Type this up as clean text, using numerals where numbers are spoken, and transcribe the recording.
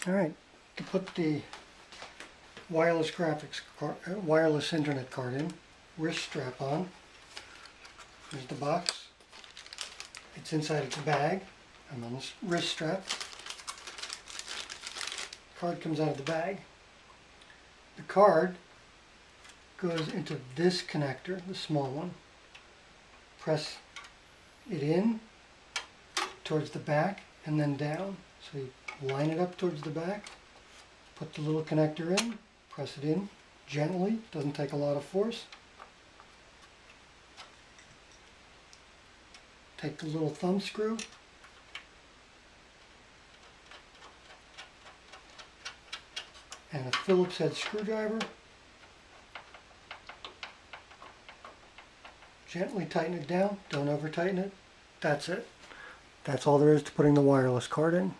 Alright, to put the wireless graphics card, wireless internet card in, wrist strap on. Here's the box. It's inside its bag. I'm on this wrist strap. Card comes out of the bag. The card goes into this connector, the small one. Press it in towards the back and then down. So you line it up towards the back, put the little connector in, press it in gently, doesn't take a lot of force. Take the little thumb screw, and a Phillips head screwdriver. Gently tighten it down, don't over tighten it. That's it. That's all there is to putting the wireless card in.